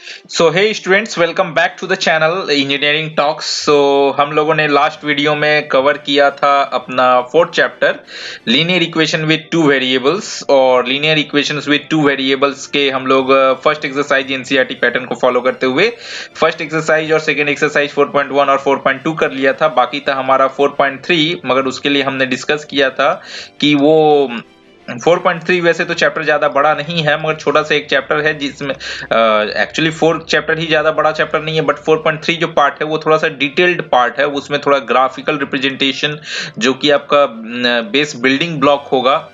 So hey students, welcome back to the channel engineering talks. हम लोगों ने last video में कवर किया था अपना fourth chapter linear equation with two variables, और linear equations with two variables के हम लोग फर्स्ट एक्सरसाइज एनसीईआरटी पैटर्न को फॉलो करते हुए फर्स्ट एक्सरसाइज और सेकंड एक्सरसाइज 4.1 और 4.2 कर लिया था। बाकी था हमारा 4.3, मगर उसके लिए हमने डिस्कस किया था कि वो 4.3 वैसे तो चैप्टर ज्यादा बड़ा नहीं है, मगर छोटा सा एक चैप्टर है जिसमें एक्चुअली फोर्थ चैप्टर ही ज्यादा बड़ा चैप्टर नहीं है, बट 4.3 जो पार्ट है वो थोड़ा सा डिटेल्ड पार्ट है। उसमें थोड़ा ग्राफिकल रिप्रेजेंटेशन जो कि आपका बेस बिल्डिंग ब्लॉक होगा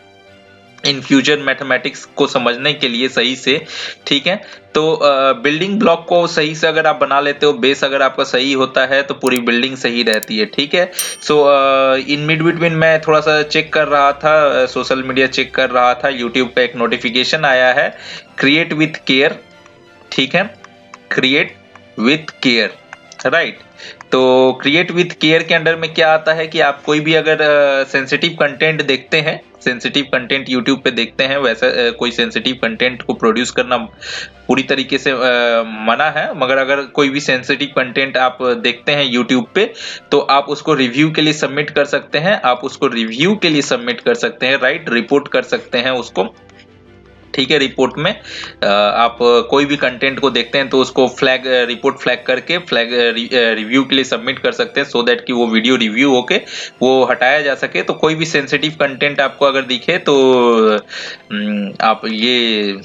इन फ्यूचर मैथमेटिक्स को समझने के लिए सही से। ठीक है, तो बिल्डिंग ब्लॉक को सही से अगर आप बना लेते हो, बेस अगर आपका सही होता है तो पूरी बिल्डिंग सही रहती है। ठीक है, सो इन मिड बिटवीन मैं थोड़ा सा चेक कर रहा था, सोशल मीडिया चेक कर रहा था, यूट्यूब पे एक नोटिफिकेशन आया है, क्रिएट विथ केयर। ठीक है, क्रिएट विथ केयर, राइट। तो क्रिएट विथ केयर के अंडर में क्या आता है कि आप कोई भी अगर सेंसिटिव कंटेंट देखते हैं, सेंसिटिव कंटेंट यूट्यूब पे देखते हैं, वैसा कोई सेंसिटिव कंटेंट को प्रोड्यूस करना पूरी तरीके से मना है, मगर अगर कोई भी सेंसिटिव कंटेंट आप देखते हैं यूट्यूब पे तो आप उसको रिव्यू के लिए सबमिट कर सकते हैं, आप उसको रिव्यू के लिए सबमिट कर सकते हैं, राइट, रिपोर्ट कर सकते हैं उसको। ठीक है, रिपोर्ट में आप कोई भी कंटेंट को देखते हैं तो उसको फ्लैग रिपोर्ट फ्लैग करके फ्लैग रिव्यू के लिए सबमिट कर सकते हैं, सो दैट कि वो वीडियो रिव्यू होके वो हटाया जा सके। तो कोई भी सेंसिटिव कंटेंट आपको अगर दिखे तो आप ये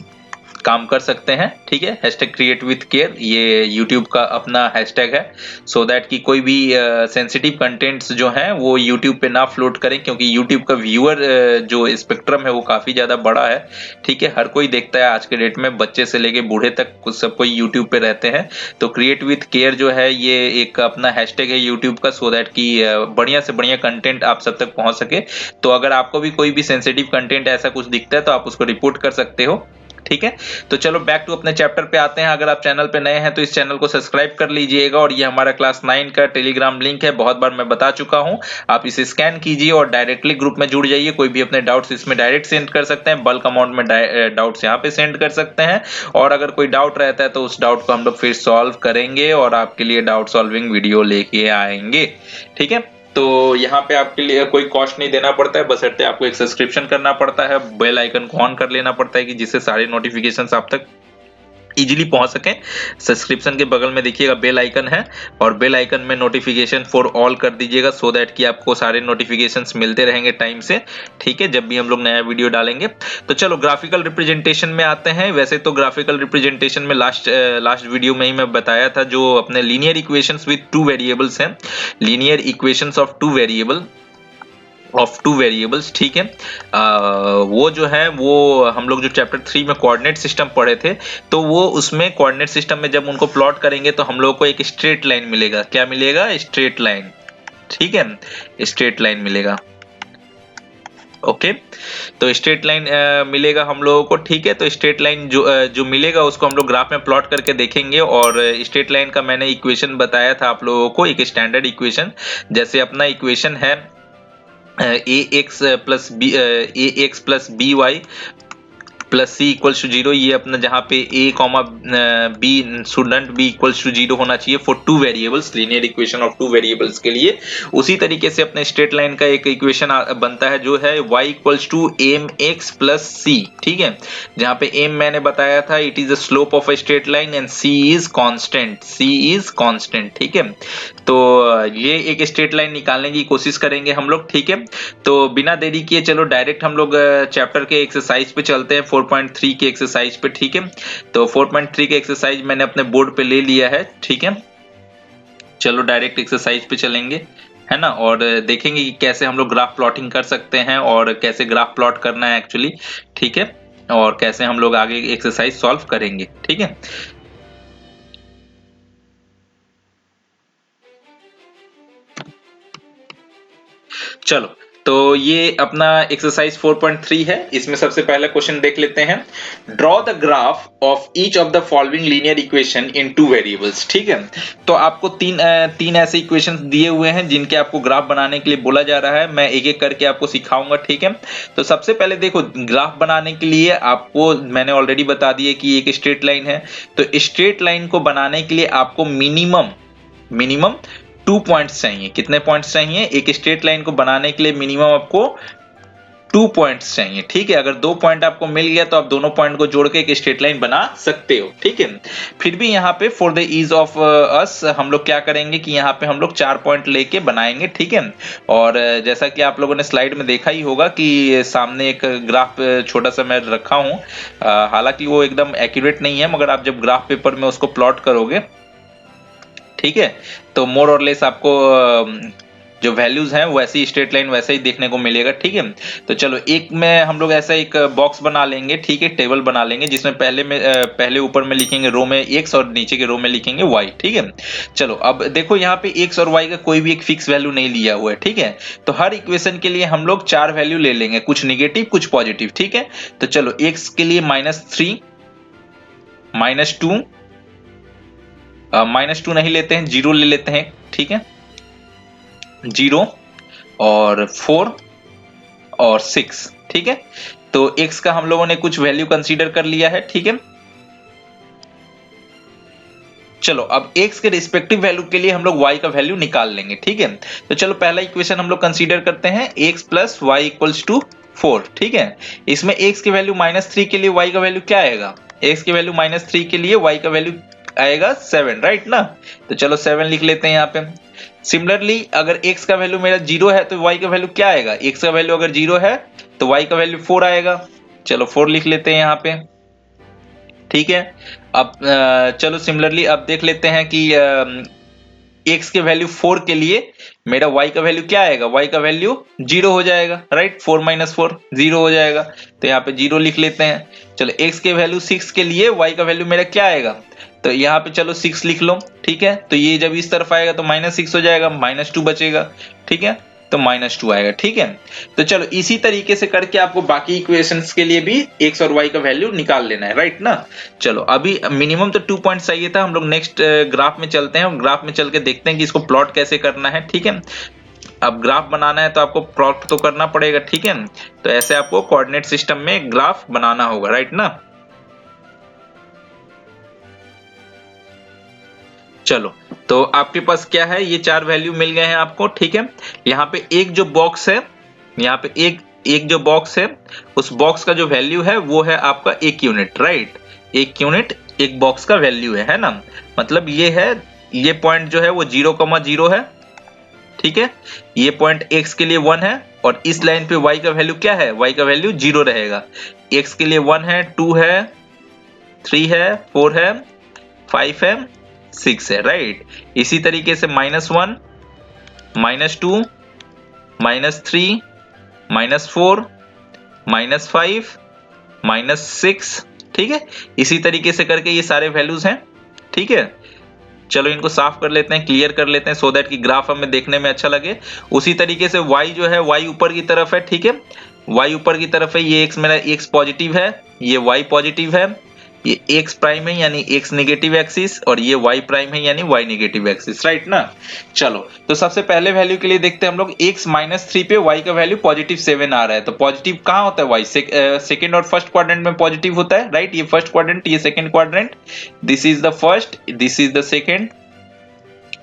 काम कर सकते हैं। ठीक है, हैशटैग क्रिएट विथ केयर ये यूट्यूब का अपना हैशटैग है, सो दैट कि कोई भी सेंसिटिव कंटेंट्स जो हैं वो यूट्यूब पे ना फ्लोट करें, क्योंकि यूट्यूब का व्यूअर जो स्पेक्ट्रम है वो काफी ज्यादा बड़ा है। ठीक है, हर कोई देखता है आज के डेट में, बच्चे से लेके बूढ़े तक सब कोई यूट्यूब पे रहते हैं। तो क्रिएट विथ केयर जो है ये एक अपना हैशटैग है यूट्यूब का, सो दैट कि बढ़िया से बढ़िया कंटेंट आप सब तक पहुंच सके। तो अगर आपको भी कोई भी सेंसिटिव कंटेंट ऐसा कुछ दिखता है तो आप उसको रिपोर्ट कर सकते हो। ठीक है, तो चलो बैक टू अपने चैप्टर पे आते हैं। अगर आप चैनल पे नए हैं तो इस चैनल को सब्सक्राइब कर लीजिएगा, और ये हमारा क्लास 9 का टेलीग्राम लिंक है, बहुत बार मैं बता चुका हूं। आप इसे स्कैन कीजिए और डायरेक्टली ग्रुप में जुड़ जाइए। कोई भी अपने डाउट्स इसमें डायरेक्ट सेंड कर सकते हैं, बल्क अमाउंट में डाउट्स यहाँ पे सेंड कर सकते हैं, और अगर कोई डाउट रहता है तो उस डाउट को हम लोग फिर सॉल्व करेंगे और आपके लिए डाउट सॉल्विंग वीडियो लेके आएंगे। ठीक है, तो यहाँ पे आपके लिए कोई कॉस्ट नहीं देना पड़ता है, बशर्ते आपको एक सब्सक्रिप्शन करना पड़ता है, बेल आइकन को ऑन कर लेना पड़ता है कि जिससे सारे नोटिफिकेशंस आप तक इजीली पहुंच सके। सब्सक्रिप्शन के बगल में देखिएगा बेल आइकन है, और बेल आइकन में नोटिफिकेशन फॉर ऑल कर दीजिएगा, सो दैट कि आपको सारे नोटिफिकेशंस मिलते रहेंगे टाइम से। ठीक है, जब भी हम लोग नया वीडियो डालेंगे। तो चलो ग्राफिकल रिप्रेजेंटेशन में आते हैं। वैसे तो ग्राफिकल रिप्रेजेंटेशन में लास्ट वीडियो में ही मैं बताया था, जो अपने linear equations with two variables हैं, linear equations of two variables. ठीक है, वो जो है वो हम लोग जो चैप्टर 3 में कोऑर्डिनेट सिस्टम पढ़े थे, तो वो उसमें कोऑर्डिनेट सिस्टम में जब उनको प्लॉट करेंगे तो हम लोग को एक स्ट्रेट लाइन मिलेगा। क्या मिलेगा? Straight line. ठीक है, स्ट्रेट लाइन मिलेगा। ओके, तो स्ट्रेट लाइन मिलेगा हम लोगों को। ठीक है, तो स्ट्रेट लाइन जो मिलेगा उसको हम लोग ग्राफ में प्लॉट करके देखेंगे। और स्ट्रेट लाइन का मैंने इक्वेशन बताया था आप लोगों को, एक स्टैंडर्ड इक्वेशन। जैसे अपना इक्वेशन है A X plus B Y plus C equals to zero. ये अपना जहां पे A comma B shouldn't be equals to zero होना चाहिए for two variables, linear equation of two variables के लिए। उसी तरीके से अपने स्ट्रेट लाइन का एक इक्वेशन बनता है जो है y equals to M X plus C. ठीक है, जहां पे m मैंने बताया था it is the slope of a straight line and c is constant, c is constant. ठीक है, तो ये एक स्ट्रेट लाइन निकालने की कोशिश करेंगे हम लोग। ठीक है, तो बिना देरी किए चलो डायरेक्ट हम लोग चैप्टर के एक्सरसाइज पे चलते हैं, 4.3 के एक्सरसाइज पे। ठीक है, तो 4.3 के एक्सरसाइज मैंने अपने बोर्ड पे ले लिया है। ठीक है, चलो डायरेक्ट एक्सरसाइज पे चलेंगे, है ना, और देखेंगे कि कैसे हम लोग ग्राफ प्लॉटिंग कर सकते हैं और कैसे ग्राफ प्लॉट करना है एक्चुअली। ठीक है, और कैसे हम लोग आगे एक्सरसाइज सॉल्व करेंगे। ठीक है, चलो तो ये अपना एक्सरसाइज 4.3 है। इसमें सबसे पहला क्वेश्चन देख लेते हैं। Draw the graph of each of the following linear equation in to variables. ठीक है, तो आपको तीन ऐसे इक्वेशंस दिए हुए हैं जिनके आपको ग्राफ बनाने के लिए बोला जा रहा है। मैं एक एक करके आपको सिखाऊंगा। ठीक है, तो सबसे पहले देखो, ग्राफ बनाने के लिए आपको मैंने ऑलरेडी बता दिया कि एक स्ट्रेट लाइन है। तो स्ट्रेट लाइन को बनाने के लिए आपको मिनिमम 2 पॉइंट्स चाहिए। कितने पॉइंट्स चाहिए? एक स्ट्रेट लाइन को बनाने के लिए मिनिमम आपको 2 पॉइंट्स चाहिए। ठीक है, अगर 2 पॉइंट आपको मिल गया तो आप दोनों पॉइंट को जोड़ के एक स्ट्रेट लाइन बना सकते हो। ठीक है, फिर भी यहाँ पे for the ease of us हम लोग क्या करेंगे कि यहाँ पे हम लोग 4 पॉइंट लेके बनाएंगे। ठीक है, और जैसा कि आप लोगों ने स्लाइड में देखा ही होगा कि सामने एक ग्राफ छोटा सा मैं रखा हूं। हालांकि वो एकदम एक्यूरेट नहीं है, मगर आप जब ग्राफ पेपर में उसको प्लॉट करोगे, ठीक है, तो मोर और लेस आपको जो वैल्यूज हैं वैसी स्ट्रेट लाइन वैसा ही देखने को मिलेगा। ठीक है, तो चलो एक में हम लोग ऐसा एक बॉक्स बना लेंगे। ठीक है, टेबल बना लेंगे जिसमें पहले ऊपर में लिखेंगे रो में x और नीचे के रो में लिखेंगे y। ठीक है, चलो अब देखो यहाँ पे x और y का कोई भी एक फिक्स वैल्यू नहीं लिया हुआ है। ठीक है, तो हर इक्वेशन के लिए हम लोग 4 वैल्यू ले लेंगे, कुछ निगेटिव कुछ पॉजिटिव। ठीक है, तो चलो x के लिए -3, -2, -2 नहीं लेते हैं, 0 ले लेते हैं। ठीक है, 0 और 4 और 6। ठीक है, तो x का हम लोगों ने कुछ वैल्यू कंसीडर कर लिया है। ठीक है, चलो अब x के रिस्पेक्टिव वैल्यू के लिए हम लोग y का वैल्यू निकाल लेंगे। ठीक है, तो चलो पहला इक्वेशन हम लोग कंसीडर करते हैं, x plus Y equals to 4। ठीक है, इसमें x के वैल्यू -3 के लिए y का वैल्यू क्या आएगा? x के वैल्यू -3 के लिए y का वैल्यू आएगा 7, राइट ना? तो चलो 7 लिख लेते हैं यहाँ पे। सिमिलरली अगर x का वैल्यू मेरा 0 है तो y का वैल्यू क्या आएगा? x का वैल्यू अगर 0 है तो y का वैल्यू 4 आएगा। चलो 4 लिख लेते हैं यहाँ पे। ठीक है, अब चलो सिमिलरली अब देख लेते हैं कि x के वैल्यू 4 के लिए मेरा y का वैल्यू क्या आएगा? y का वैल्यू 0 हो जाएगा, राइट? 4 - 4 0 हो जाएगा, तो यहाँ पे 0 लिख लेते हैं। चलो x के वैल्यू 6 के लिए y का वैल्यू मेरा क्या आएगा? तो यहाँ पे चलो 6 लिख लो। ठीक है, तो ये जब इस तरफ आएगा तो -6 हो जाएगा, -2 बचेगा। ठीक है, तो -2 आएगा। ठीक है, तो चलो इसी तरीके से करके आपको बाकी इक्वेशंस के लिए भी x और y का वैल्यू निकाल लेना है, राइट ना? चलो अभी मिनिमम तो 2 पॉइंट चाहिए था। हम लोग नेक्स्ट ग्राफ में चलते हैं, ग्राफ में चल के देखते हैं कि इसको प्लॉट कैसे करना है। ठीक है, अब ग्राफ बनाना है तो आपको प्लॉट तो करना पड़ेगा। ठीक है, तो ऐसे आपको कोऑर्डिनेट सिस्टम में ग्राफ बनाना होगा, राइट ना? चलो, तो आपके पास क्या है, ये 4 वैल्यू मिल गए हैं आपको। ठीक है, यहाँ पे एक जो बॉक्स है, यहाँ पे एक जो बॉक्स है, उस बॉक्स का जो वैल्यू है वो है आपका 1 यूनिट, राइट? 1 यूनिट एक बॉक्स का वैल्यू है ना? मतलब ये है, ये पॉइंट जो है वो 0,0 है। ठीक है, ये पॉइंट x के लिए 1 है और इस लाइन पे y का वैल्यू क्या है? y का वैल्यू 0 रहेगा। x के लिए 1 है, 2 है, 3 है, 4 है, 5 है, 6 है, राइट? इसी तरीके से -1, -2, -3, -4, -5, -6। ठीक है, इसी तरीके से करके ये सारे वैल्यूज हैं। ठीक है, चलो इनको साफ कर लेते हैं, क्लियर कर लेते हैं, सो दैट कि ग्राफ हमें देखने में अच्छा लगे। उसी तरीके से y जो है, y ऊपर की तरफ है। ठीक है, y ऊपर की तरफ है, ये x मेरा x पॉजिटिव है, ये y पॉजिटिव है, ये x प्राइम है यानी x नेगेटिव एक्सिस, और ये y प्राइम है यानी y नेगेटिव एक्सिस, राइट ना? चलो, तो सबसे पहले वैल्यू के लिए देखते हैं हम लोग। x -3 पे y का वैल्यू +7 आ रहा है, तो पॉजिटिव कहाँ होता है? y सेकंड और फर्स्ट क्वाड्रेंट में पॉजिटिव होता है, राइट? ये फर्स्ट क्वाड्रेंट, ये second quadrant, this is the first, this is the second.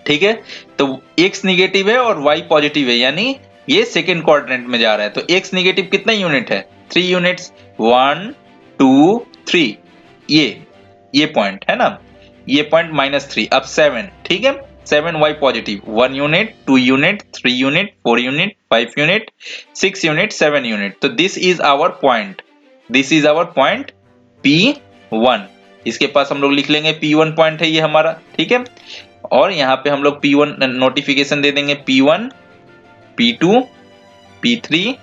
ठीक है, तो x नेगेटिव है और y पॉजिटिव है, यानी ये सेकंड क्वाड्रेंट में जा रहा है। तो x नेगेटिव कितना यूनिट है? 3 यूनिट्स, 1 2 3, ये पॉइंट है ना, ये पॉइंट -3। अब 7, ठीक है, 7 y positive, 1 unit, 2 unit, 3 unit, 4 unit, 5 unit, 6 unit, 7 unit. तो this is our point, this is our point P1। इसके पास हम लोग लिख लेंगे P1 पॉइंट है ये हमारा। ठीक है, और यहाँ पे हम लोग P1 नोटिफिकेशन दे देंगे, P1, P2, P3,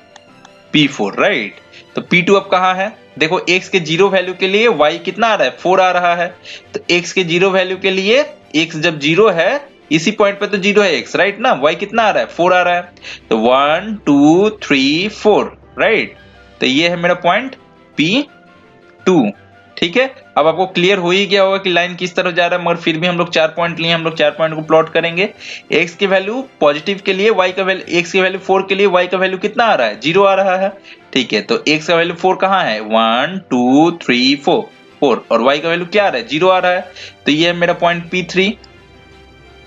P4, right? तो P2 अब कहाँ है? देखो x के 0 वैल्यू के लिए y कितना आ रहा है? 4 आ रहा है। तो x के 0 वैल्यू के लिए x जब 0 है इसी पॉइंट पे तो 0 है x, राइट ना। y कितना आ रहा है, 4 आ रहा है, तो 1 2 3 4, राइट। तो ये है मेरा पॉइंट P2, ठीक है। अब आपको क्लियर हो ही गया होगा कि लाइन किस तरफ जा रहा है, मगर फिर भी हम लोग 4 पॉइंट लिए, हम लोग 4 पॉइंट को प्लॉट करेंगे। x की वैल्यू पॉजिटिव के लिए, y का वैल्यू, x की वैल्यू 4 के लिए y का वैल्यू कितना आ रहा है, 0 आ रहा है, ठीक है। तो x का वैल्यू 4 कहाँ है, 1 2 3 4 4, और y का वैल्यू क्या आ रहा है, 0 आ रहा है, तो ये है मेरा पॉइंट P3।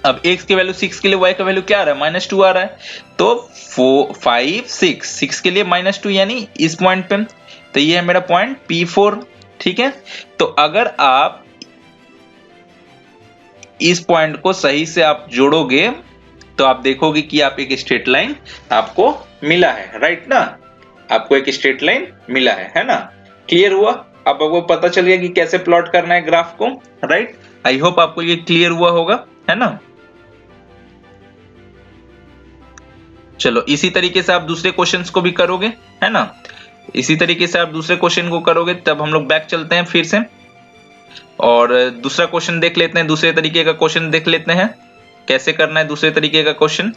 अब x की वैल्यू 6 के लिए y का वैल्यू क्या आ रहा है, -2 आ रहा है, तो 4 5 6 6 के लिए -2 यानी इस पॉइंट पे, तो ये है मेरा पॉइंट P4, ठीक है। तो अगर आप इस पॉइंट को सही से आप जोड़ोगे तो आप देखोगे कि आप एक स्ट्रेट लाइन आपको मिला है, राइट ना। आपको एक स्ट्रेट लाइन मिला है ना। क्लियर हुआ, अब आपको पता चल गया कि कैसे प्लॉट करना है ग्राफ को, राइट। आई होप आपको ये क्लियर हुआ होगा, है ना। चलो इसी तरीके से आप दूसरे क्वेश्चंस को भी करोगे, है ना। इसी तरीके से आप दूसरे क्वेश्चन को करोगे, तब हम लोग बैक चलते हैं फिर से और दूसरा क्वेश्चन देख लेते हैं, दूसरे तरीके का क्वेश्चन देख लेते हैं कैसे करना है दूसरे तरीके का क्वेश्चन।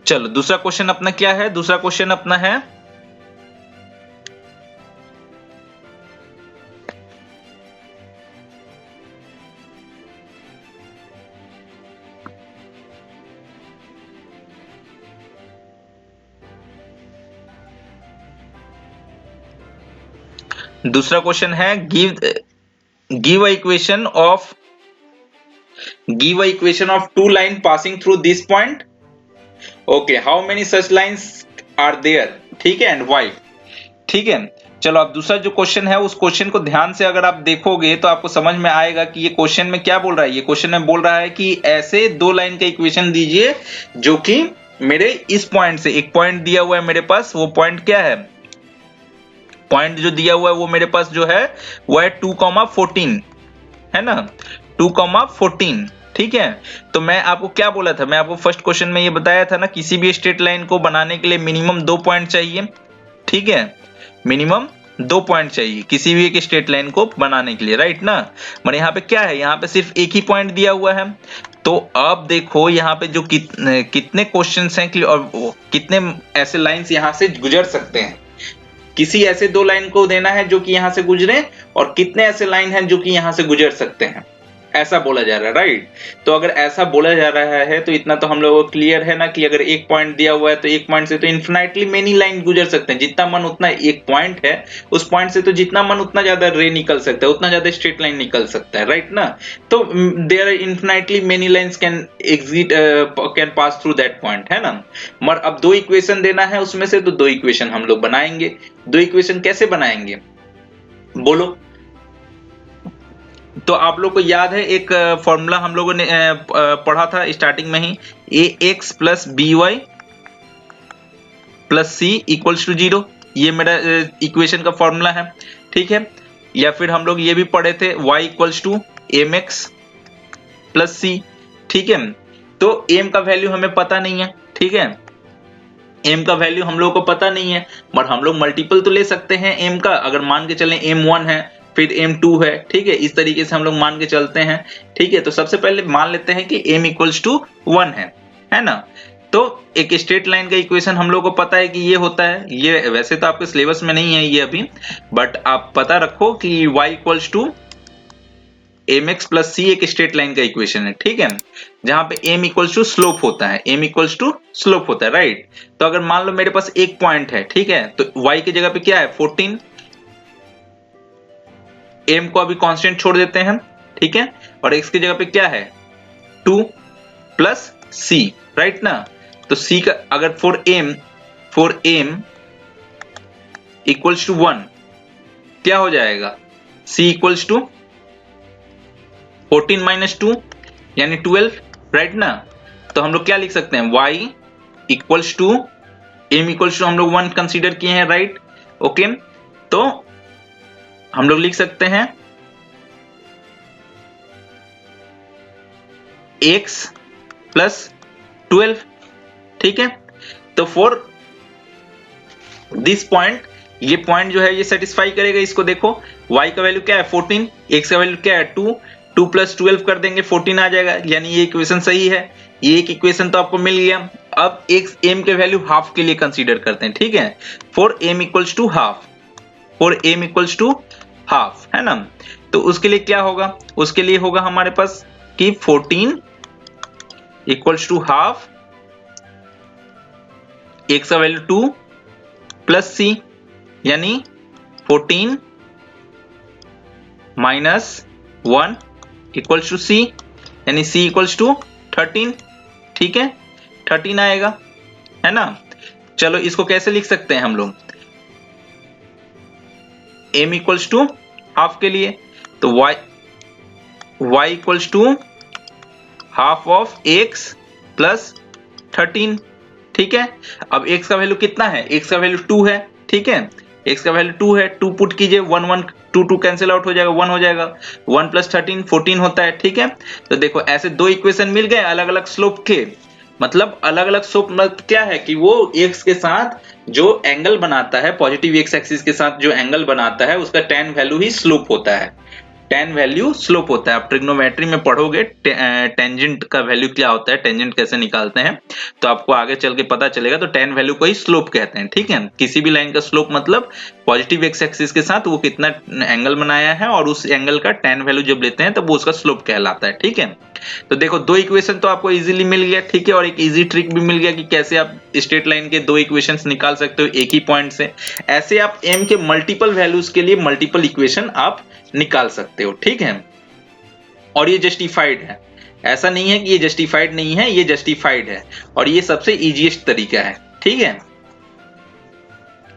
चलो दूसरा क्वेश्चन अपना क्या है, दूसरा क्वेश्चन अपना है दूसरा क्वेश्चन है give a equation of two line passing through this point, okay, how many such lines are there, ठीक है, एंड व्हाई, ठीक है। चलो अब दूसरा जो क्वेश्चन है उस क्वेश्चन को ध्यान से अगर आप देखोगे तो आपको समझ में आएगा कि ये क्वेश्चन में क्या बोल रहा है। ये क्वेश्चन में बोल रहा है कि ऐसे दो लाइन का इक्वेशन दीजिए जो कि मेरे इस पॉइंट से, एक पॉइंट दिया हुआ है मेरे पास, वो पॉइंट क्या है, पॉइंट जो दिया हुआ है वो मेरे पास जो है वो है 2,14, है ना, 2,14, ठीक है। तो मैं आपको क्या बोला था, मैं आपको फर्स्ट क्वेश्चन में ये बताया था ना, किसी भी स्ट्रेट लाइन को बनाने के लिए मिनिमम 2 पॉइंट चाहिए, ठीक है, मिनिमम 2 पॉइंट चाहिए किसी भी एक स्ट्रेट लाइन को बनाने के लिए, राइट ना। मगर यहाँ पे क्या है, यहाँ पे सिर्फ एक ही पॉइंट दिया हुआ है। तो अब देखो यहाँ पे जो कितने क्वेश्चंस हैं और कितने ऐसे लाइंस यहाँ से गुजर सकते हैं, किसी ऐसे दो लाइन को देना है जो कि यहां से गुजरे, और कितने ऐसे लाइन हैं जो कि यहां से गुजर सकते हैं, ऐसा बोला जा रहा है, राइट। तो अगर ऐसा बोला जा रहा है तो इतना तो हम लोगों को क्लियर है ना कि अगर एक पॉइंट दिया हुआ है तो एक पॉइंट से तो इन्फिनाइटली मेनी लाइन गुजर सकते हैं, जितना मन उतना, एक पॉइंट है उस पॉइंट से तो जितना मन उतना ज्यादा रे निकल सकता है, उतना ज्यादा स्ट्रेट लाइन निकल सकता है, राइट ना। तो there are infinitely many lines can exist, can pass through that point, है ना। मगर अब दो इक्वेशन देना है उसमें से, तो दो इक्वेशन हम लोग बनाएंगे। दो इक्वेशन कैसे बनाएंगे बोलो। तो आप लोग को याद है एक फॉर्मूला हम लोगों ने पढ़ा था स्टार्टिंग में ही, ax plus B Y plus C equals to 0, ये मेरा इक्वेशन का फॉर्मूला है, ठीक है। या फिर हम लोग ये भी पढ़े थे y equals to M X plus C, ठीक है। तो m का वैल्यू हमें पता नहीं है, ठीक है, m का वैल्यू हम लोग को पता नहीं है, मगर हम लोग मल्टीपल तो ले सकते हैं m का। अगर मान के चलें m1 है फिर m2 है, ठीक है, इस तरीके से हम लोग मान के चलते हैं, ठीक है। तो सबसे पहले मान लेते हैं कि m इक्वल्स टू 1 है ना। तो एक स्ट्रेट लाइन का इक्वेशन हम लोग को पता है कि ये होता है, ये वैसे तो आपके सिलेबस में नहीं है ये अभी, बट आप पता रखो कि y equals to M X plus C एक स्ट्रेट लाइन का इक्वेशन है, ठीक है, जहां पे m इक्वल्स टू स्लोप होता है, m इक्वल्स टू स्लोप होता है, राइट। तो अगर मान लो मेरे पास एक पॉइंट है, ठीक है, तो y की जगह पे क्या है 14, m को अभी कांस्टेंट छोड़ देते हैं, ठीक है, और x की जगह पे क्या है 2 प्लस c, राइट ना। तो c का अगर फॉर m इक्वल्स टू 1 क्या हो जाएगा, c इक्वल्स टू 14 माइनस 2 यानी 12, राइट ना। तो हम लोग क्या लिख सकते हैं, y equals to m equals to हम लोग 1 कंसीडर किए हैं, राइट, ओके। तो हम लोग लिख सकते हैं x प्लस 12, ठीक है। तो फॉर दिस पॉइंट, ये पॉइंट जो है ये सेटिस्फाई करेगा इसको। देखो y का वैल्यू क्या है 14, x का वैल्यू क्या है 2, 2 प्लस 12 कर देंगे 14 आ जाएगा, यानी ये इक्वेशन सही है। ये एक इक्वेशन तो आपको मिल गया। अब एक m के वैल्यू हाफ के लिए कंसीडर करते हैं, ठीक है, for m equals to half, for m equals to half, है ना। तो उसके लिए क्या होगा, उसके लिए होगा हमारे पास कि 14 इक्वल्स टू हाफ, x का वैल्यू 2 प्लस c, यानी 14 माइनस 1 इक्वल्स टू c, यानी c इक्वल्स टू 13, ठीक है, 13 आएगा, है ना। चलो इसको कैसे लिख सकते हैं हम लोग, m इक्वल्स टू हाफ के लिए तो y equals to half of x plus 13, ठीक है। अब x का वैल्यू कितना है, x का वैल्यू 2 है, ठीक है, x का वैल्यू 2 है, 2 पुट कीजिए, 1 1 2 2 कैंसिल आउट हो जाएगा, 1 हो जाएगा, 1 प्लस 13 14 होता है, ठीक है। तो देखो ऐसे दो इक्वेशन मिल गए अलग अलग स्लोप के, मतलब अलग अलग स्लोप मतलब क्या है कि वो x के साथ जो एंगल बनाता है, पॉजिटिव x एक्सिस के साथ जो एंगल बनाता है उसका tan वैल्यू ही स्लोप होता है, tan वैल्यू स्लोप होता है। आप ट्रिग्नोमेट्री में पढ़ोगे टेंजेंट का वैल्यू क्या होता है, टेंजेंट कैसे निकालते हैं, तो आपको आगे चल के पता चलेगा। तो tan वैल्यू को ही स्लोप कहते हैं, ठीक है। किसी भी लाइन का स्लोप मतलब पॉजिटिव एक्स एक्सिस के साथ वो कितना एंगल बनाया है और उस एंगल का tan वैल्यू जब लेते हैं तब वो उसका स्लोप कहलाता है, ठीक है। तो देखो दो इक्वेशन तो आपको इजीली मिल गया, ठीक है, और एक इजी ट्रिक भी मिल गया कि कैसे आप स्ट्रेट लाइन के दो इक्वेशंस निकाल सकते हो एक ही पॉइंट से। ऐसे आप m के मल्टीपल वैल्यूज के लिए मल्टीपल इक्वेशन आप निकाल सकते हो, ठीक है। और ये जस्टिफाइड है, ऐसा नहीं है कि ये जस्टिफाइड नहीं है, ये जस्टिफाइड है और ये सबसे इजीएस्ट तरीका है, ठीक है।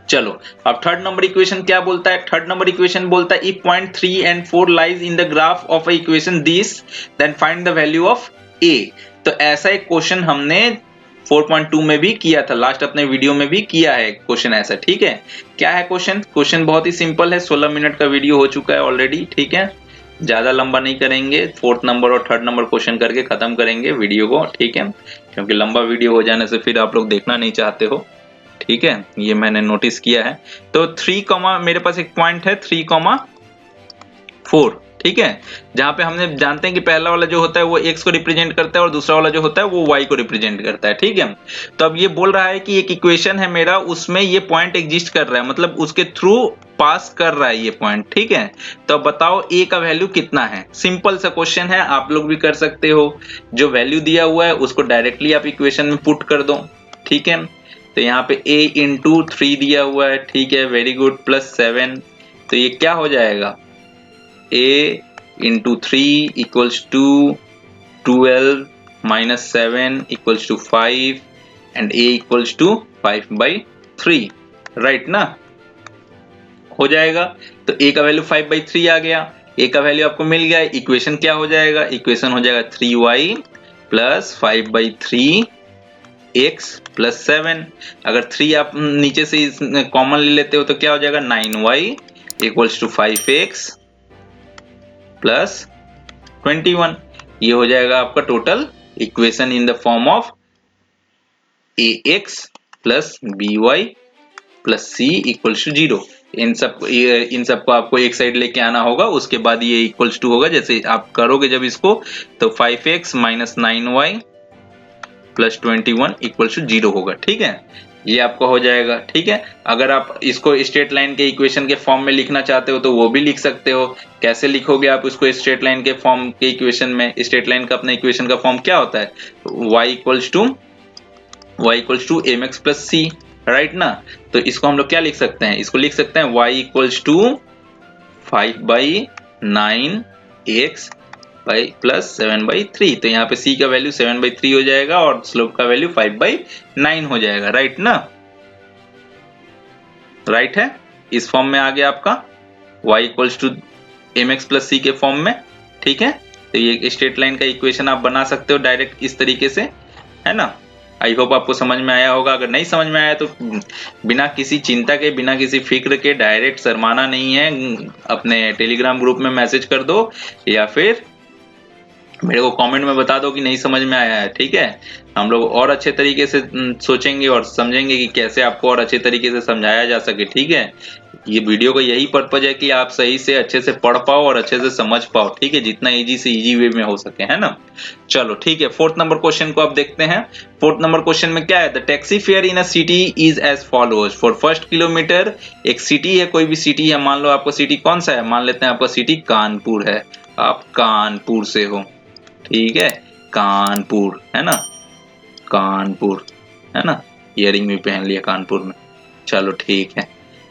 चलो अब थर्ड नंबर इक्वेशन क्या बोलता है, थर्ड नंबर इक्वेशन बोलता है if point 3 and 4 lies in the graph of a equation this then find the value of a। तो ऐसा एक क्वेश्चन हमने 4.2 में भी किया था, लास्ट अपने वीडियो में भी किया है क्वेश्चन ऐसा, ठीक है। क्या है क्वेश्चन, क्वेश्चन बहुत ही सिंपल है, 16 मिनट का वीडियो हो चुका है ऑलरेडी, ठीक है, ज्यादा लंबा नहीं करेंगे, फोर्थ नंबर और थर्ड नंबर क्वेश्चन करके खत्म करेंगे वीडियो को, ठीक है, क्योंकि लंबा वीडियो हो जाने से फिर आप लोग देखना नहीं चाहते हो, ठीक है, ये मैंने नोटिस किया है। तो 3, मेरे पास एक पॉइंट है 3,4, ठीक है, जहां पे हमने जानते हैं कि पहला वाला जो होता है वो x को रिप्रेजेंट करता है और दूसरा वाला जो होता है वो y को रिप्रेजेंट करता है, ठीक है। तो अब ये बोल रहा है कि एक इक्वेशन है मेरा, उसमें ये पॉइंट एग्जिस्ट कर रहा है, मतलब उसके थ्रू पास कर रहा है ये पॉइंट, ठीक है। तो अब बताओ a का वैल्यू कितना है, सिंपल सा क्वेश्चन है, आप लोग भी कर सकते हो, जो वैल्यू दिया हुआ है उसको डायरेक्टली आप इक्वेशन में पुट कर दो, ठीक है। तो यहाँ पे a इंटू 3 दिया हुआ है, ठीक है, वेरी गुड, प्लस 7, तो ये क्या हो जाएगा, a into 3 equals to 12 minus 7 equals to 5 and a equals to 5/3, right ना, हो जाएगा। तो a का वैल्यू 5/3 आ गया, a का वैल्यू आपको मिल गया, इक्वेशन क्या हो जाएगा, इक्वेशन हो जाएगा 3y प्लस 5/3 x प्लस 7। अगर 3 आप नीचे से कॉमन ले लेते हो तो क्या हो जाएगा, 9y equals to 5x plus 21। ये हो जाएगा आपका total equation in the form of ax plus by plus c equals to 0। इन सबको आपको एक साइड लेके आना होगा, उसके बाद ये इक्वल्स टू होगा, जैसे आप करोगे जब इसको तो 5x minus 9y plus 21 equals to 0 होगा, ठीक है, ये आपका हो जाएगा, ठीक है। अगर आप इसको स्ट्रेट लाइन के इक्वेशन के फॉर्म में लिखना चाहते हो तो वो भी लिख सकते हो। कैसे लिखोगे आप उसको स्ट्रेट लाइन के फॉर्म के इक्वेशन में, स्ट्रेट लाइन का अपना इक्वेशन का फॉर्म क्या होता है, y equals to mx plus c, right ना। तो इसको हम लोग क्या लिख सकते हैं, इसको लिख सकते हैं y equals to 5/9x plus 7/3। तो यहाँ पे c का वैल्यू 7/3 हो जाएगा और स्लोप का वैल्यू 5/9 हो जाएगा, राइट ना, राइट है, इस फॉर्म में आ गया आपका y equals to mx plus c के फॉर्म में, ठीक है। तो ये स्ट्रेट लाइन का इक्वेशन आप बना सकते हो डायरेक्ट इस तरीके से, है ना। आई होप आपको समझ में आया होगा, अगर नहीं समझ में आया तो बिना किसी चिंता के, बिना किसी फिक्र के, डायरेक्ट शर्माना नहीं है, अपने टेलीग्राम ग्रुप में मैसेज कर दो या फिर मेरे को कमेंट में बता दो कि नहीं समझ में आया है, ठीक है। हम लोग और अच्छे तरीके से सोचेंगे और समझेंगे कि कैसे आपको और अच्छे तरीके से समझाया जा सके, ठीक है। ये वीडियो का यही पर्पज है कि आप सही से अच्छे से पढ़ पाओ और अच्छे से समझ पाओ, ठीक है, जितना इजी से इजी वे में हो सके, है ना। चलो ठीक है, फोर्थ नंबर क्वेश्चन को आप देखते हैं। फोर्थ नंबर क्वेश्चन में क्या है, the taxi fare in a city is as follows. For first kilometre, एक सिटी है, कोई भी सिटी है, मान लो आपका सिटी कौन सा है, मान लेते हैं आपका सिटी कानपुर है, आप कानपुर से हो, ठीक है, कानपुर, है ना, कानपुर, है ना, इयरिंग भी पहन लिया कानपुर में, चलो ठीक है।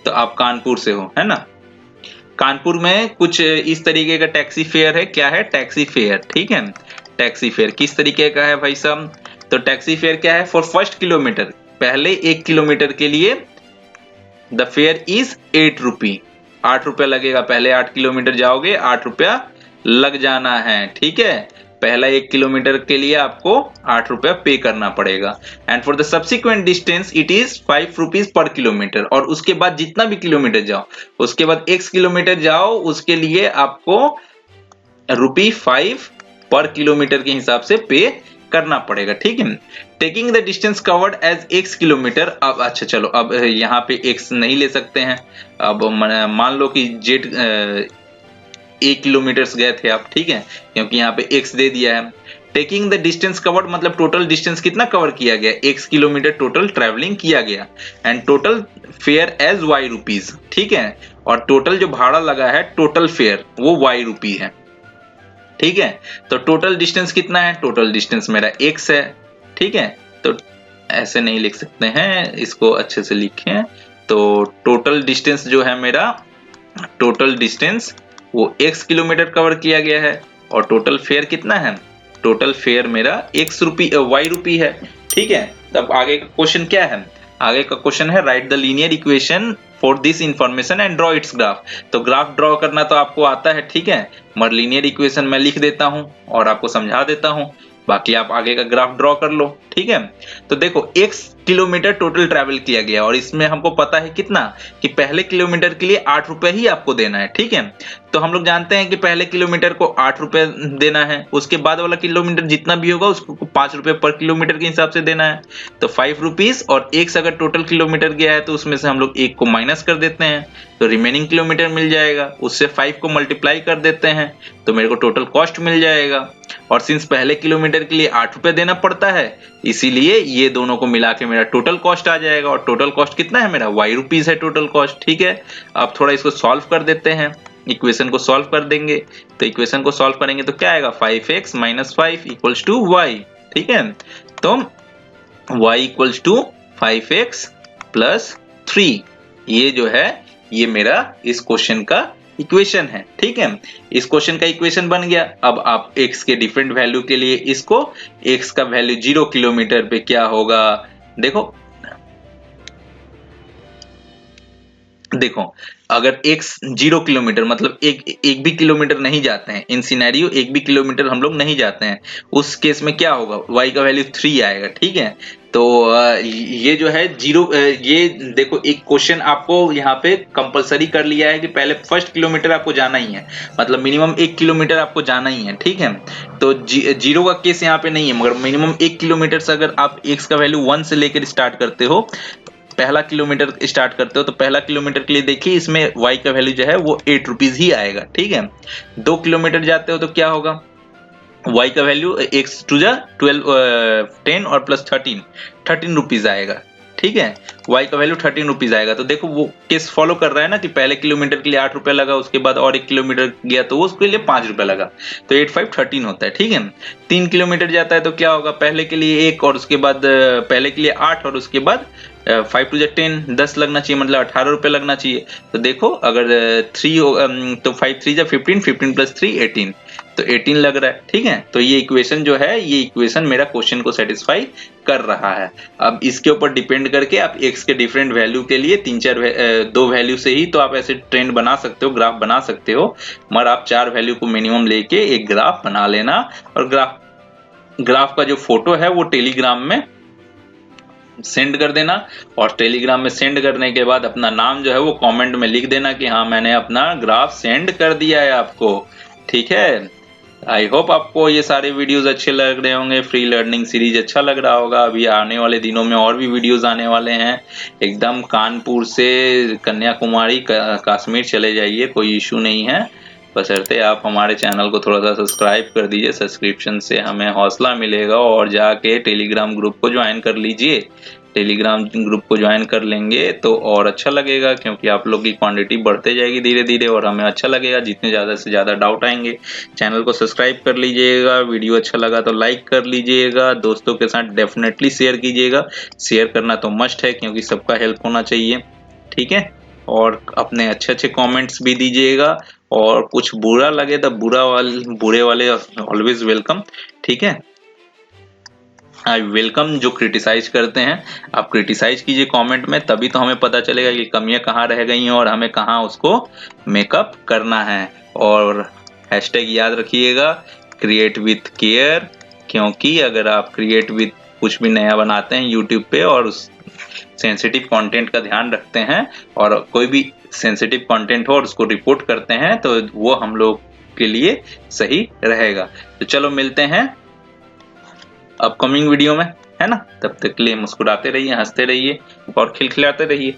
तो आप कानपुर से हो, है ना। कानपुर में कुछ इस तरीके का टैक्सी फेयर है, क्या है, टैक्सी फेयर, ठीक है। टैक्सी फेयर किस तरीके का है भाई साहब, तो टैक्सी फेयर क्या है, फॉर फर्स्ट किलोमीटर, पहले 1 किलोमीटर के लिए द फेयर इज 8 रुपी, 8 रुपया लगेगा, पहले 8 किलोमीटर जाओगे 8 रुपया लग जाना है, ठीक है। पहला 1 किलोमीटर के लिए आपको 8 रुपया पे करना पड़ेगा। And for the subsequent distance it is 5 rupees per kilometre, और उसके बाद जितना भी किलोमीटर जाओ, उसके बाद x किलोमीटर जाओ, उसके लिए आपको ₹5 पर किलोमीटर के हिसाब से पे करना पड़ेगा, ठीक है। Taking the distance covered as x kilometre, अब अच्छा चलो, अब यहाँ पे x नहीं ले सकते हैं, अब मान लो कि जेड 1 किलोमीटर गए थे आप, ठीक है, क्योंकि यहाँ पे x दे दिया है। टेकिंग द डिस्टेंस कवर्ड मतलब टोटल डिस्टेंस कितना कवर किया गया, x किलोमीटर टोटल ट्रैवलिंग किया गया, and total fare as y rupees, ठीक है। और टोटल जो भाड़ा लगा है, टोटल फेयर वो y रुपी है, ठीक है। तो टोटल डिस्टेंस कितना है, टोटल डिस्टेंस मेरा x है, ठीक है। तो ऐसे नहीं लिख सकते हैं, इसको अच्छे से लिखें। तो टोटल डिस्टेंस जो है मेरा, टोटल डिस्टेंस वो x किलोमीटर कवर किया गया है, और टोटल फेयर कितना है, टोटल फेयर मेरा y रुपी है, ठीक है। तब आगे का क्वेश्चन क्या है, आगे का क्वेश्चन है right the linear equation for this information and draw it's graph. तो ग्राफ ड्रॉ करना तो आपको आता है, ठीक है, मगर लीनियर इक्वेशन मैं लिख देता हूं और आपको समझा देता हूं, बाकी आप आगे का ग्राफ ड्रॉ कर लो, ठीक है। तो देखो x किलोमीटर टोटल ट्रैवल किया गया, और इसमें हमको पता है कितना, कि पहले किलोमीटर के लिए 8 रुपए ही आपको देना है, ठीक है। तो हम लोग जानते हैं कि पहले किलोमीटर को 8 रुपए देना है, उसके बाद वाला किलोमीटर जितना भी होगा उसको 5 रुपए पर किलोमीटर के हिसाब से देना है। तो 5 रुपीज, और x अगर टोटल किलोमीटर गया है तो उसमें से हम लोग 1 को माइनस कर देते हैं, तो रिमेनिंग किलोमीटर मिल जाएगा, उससे 5 को मल्टीप्लाई कर देते हैं, तो मेरे को टोटल कॉस्ट मिल जाएगा। और सिंस पहले किलोमीटर के लिए 8 रुपए देना पड़ता है, इसीलिए ये दोनों को मिला के मेरा टोटल कॉस्ट आ जाएगा, और टोटल कॉस्ट कितना है मेरा, y रुपीज है टोटल कॉस्ट, ठीक है। अब थोड़ा इसको सॉल्व कर देते हैं, इक्वेशन को सॉल्व कर देंगे। तो इक्वेशन को सॉल्व करेंगे तो क्या आएगा, 5x - 5 इक्वल्स टू y, ठीक है। तो y इक्वल्स टू 5x + 3, ये जो है ये मेरा इस क्वेश्चन का इक्वेशन है, ठीक है। इस क्वेश्चन का इक्वेशन बन गया। अब आप x के डिफरेंट वैल्यू के लिए इसको, x का वैल्यू 0 किलोमीटर पे क्या होगा, देखो अगर x 0 किलोमीटर मतलब एक भी किलोमीटर नहीं जाते हैं, इन सिनेरियो 1 भी किलोमीटर हम लोग नहीं जाते हैं, उस केस में क्या होगा, y का वैल्यू 3 आएगा, ठीक है। तो ये जो है 0, ये देखो एक क्वेश्चन आपको यहाँ पे कंपलसरी कर लिया है कि पहले फर्स्ट किलोमीटर आपको जाना ही है, मतलब मिनिमम 1 किलोमीटर आपको जाना ही है, ठीक है। तो 0 का केस यहाँ पे नहीं है, मगर मिनिमम 1 किलोमीटर से अगर आप x का वैल्यू 1 से लेकर स्टार्ट करते हो, पहला किलोमीटर स्टार्ट करते हो, तो पहला किलोमीटर के लिए देखिए इसमें y का वैल्यू जो है वो 8 रुपीज ही आएगा, ठीक है। 2 किलोमीटर जाते हो तो क्या होगा, y का वैल्यू x टू जा 10 और प्लस 13 रुपीज आएगा, ठीक है। y का वैल्यू 13 रुपीज आएगा। तो देखो वो केस फॉलो कर रहा है ना, कि पहले किलोमीटर के लिए 8 रुपए लगा, उसके बाद और 1 किलोमीटर गया तो उसके लिए 5 रुपए लगा, तो 8 5 13 होता है, ठीक है। 3 किलोमीटर जाता है तो क्या होगा, पहले के लिए 1 और उसके बाद पहले के लिए 8 और उसके बाद 5 टू 10 10 लगना चाहिए, मतलब 18 रुपए लगना चाहिए। तो देखो अगर 3 तो 5 3 जा 15, 15 + 3 18, तो 18 लग रहा है, ठीक है। तो ये इक्वेशन जो है, ये इक्वेशन मेरा क्वेश्चन को सेटिस्फाई कर रहा है। अब इसके ऊपर डिपेंड करके आप x के डिफरेंट वैल्यू के लिए 2 वैल्यू से ही तो आप ऐसे ट्रेंड बना सकते हो, ग्राफ बना सकते हो, मगर आप 4 वैल्यू को मिनिमम लेके एक ग्राफ बना लेना। और ग्राफ का जो फोटो है वो टेलीग्राम में सेंड कर देना, और टेलीग्राम में सेंड करने के बाद अपना नाम जो है वो कमेंट में लिख देना कि हाँ मैंने अपना ग्राफ सेंड कर दिया है आपको, ठीक है। आई होप आपको ये सारे वीडियोस अच्छे लग रहे होंगे, फ्री लर्निंग सीरीज अच्छा लग रहा होगा। अभी आने वाले दिनों में और भी वीडियोस आने वाले हैं। एकदम कानपुर से कन्याकुमारी कश्मीर चले जाइए, कोई इशू नहीं है। बशर्ते आप हमारे चैनल को थोड़ा सा सब्सक्राइब कर दीजिए। सब्सक्रिप्शन से हमें हौसला मिलेगा और जाके टेलीग्राम ग्रुप को ज्वाइन कर लीजिए। टेलीग्राम ग्रुप को ज्वाइन कर लेंगे तो और अच्छा लगेगा, क्योंकि आप लोग की क्वांटिटी बढ़ते जाएगी धीरे धीरे और हमें अच्छा लगेगा जितने ज़्यादा से ज़्यादा डाउट आएंगे। चैनल को सब्सक्राइब कर लीजिएगा, वीडियो अच्छा लगा तो लाइक कर लीजिएगा, दोस्तों के साथ डेफिनेटली शेयर कीजिएगा। शेयर करना तो मस्ट है, क्योंकि सबका हेल्प होना चाहिए, ठीक है। और अपने अच्छे अच्छे कमेंट्स भी दीजिएगा, और कुछ बुरा लगे तो बुरे वाले ऑलवेज वेलकम, ठीक है। आई वेलकम जो क्रिटिसाइज करते हैं, आप क्रिटिसाइज कीजिए कमेंट में, तभी तो हमें पता चलेगा कि कमियां कहाँ रह गई हैं और हमें कहाँ उसको मेकअप करना है। और हैशटैग याद रखिएगा, क्रिएट विथ केयर, क्योंकि अगर आप क्रिएट विथ कुछ भी नया बनाते हैं यूट्यूब पे और उस सेंसिटिव कंटेंट का ध्यान रखते हैं और कोई भी सेंसिटिव कंटेंट हो और उसको रिपोर्ट करते हैं, तो वो हम लोग के लिए सही रहेगा। तो चलो मिलते हैं अपकमिंग वीडियो में, है ना। तब तक के लिए मुस्कुराते रहिए, हंसते रहिए और खिलखिलाते रहिए।